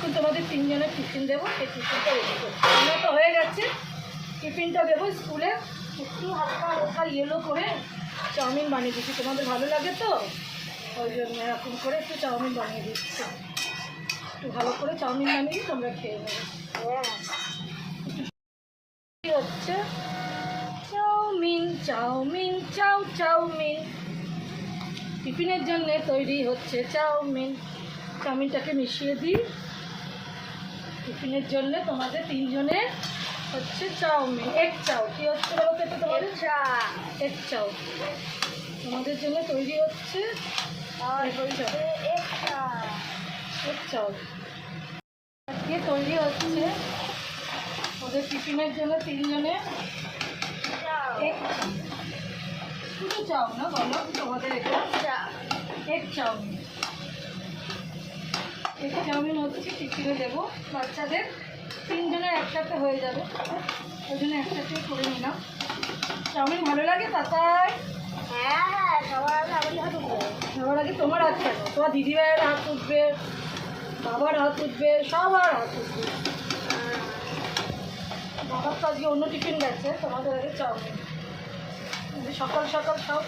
এখন তোমাদের তিনজনের টিফিন দেবো, সেই টিফিনটা রেডি করছি। আমরা তো হয়ে গেছে, টিফিনটা দেবো স্কুলে। একটু হালকা হালকা ইয়েলো করে চাউমিন বানিয়ে দিচ্ছি, তোমাদের ভালো লাগে তো ওই জন্য এরকম করে একটু চাউমিন বানিয়ে দিচ্ছি। একটু ভালো করে চাউমিন বানিয়ে তোমরা খেয়ে নেবে। হচ্ছে চাউমিন চাউমিন চাউমিন টিফিনের জন্য তৈরি হচ্ছে চাউমিন। চাউমিনটাকে মিশিয়ে দিই। টিফিনের জন্য তোমাদের তিনজনের হচ্ছে চাউমিন, এগ চাউ। কি হচ্ছে বলো তো তোমাদের? এগ চাউ তোমাদের জন্য তৈরি হচ্ছে। এগ চাউ দিয়ে তৈরি হচ্ছে ওদের টিফিনের জন্য তিনজনে। শুধু চাউ না, বলো তোমাদের এটা এগ চাউমিন। এগ চাউমিন হচ্ছে টিফিনে দেবো বাচ্চাদের, তিনজনের একসাথে হয়ে যাবে, ওই জন্য একসাথে করে নিলাম। চাউমিন ভালো লাগে তাতাই? হ্যাঁ, সবার আগে তোমার হাত কেন? তোমার দিদিভাইয়ের হাত উঠবে, বাবার হাত উঠবে, সবার হাত উঠবে। বাবার তো আজকে অন্য টিফিন গেছে, তোমাদের আগে চাউমিন। সকাল সকাল সব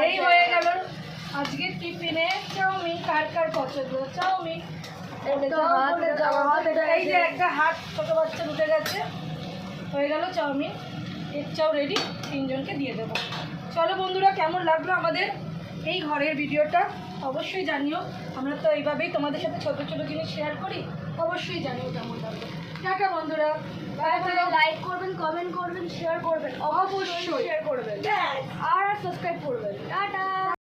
এই হয়ে গেল আজকের টিফিনে চাউমিন। কার কার পছন্দ চাউমিন? এই যে একটা হাত ছোটো বাচ্চা উঠে গেছে, হয়ে গেল চাউমিন। এগ চাউ রেডি, তিনজনকে দিয়ে দেবো। চলো বন্ধুরা, কেমন লাগলো আমাদের এই ঘরের ভিডিওটা অবশ্যই জানিও। আমরা তো এইভাবেই তোমাদের সাথে ছোটো ছোটো জিনিস শেয়ার করি, অবশ্যই জানিও কেমন লাগলো। টাটা বন্ধুরা, লাইক করবেন, কমেন্ট করবেন, শেয়ার করবেন, অবশ্যই শেয়ার করবেন আর সাবস্ক্রাইব করবেন। টাটা।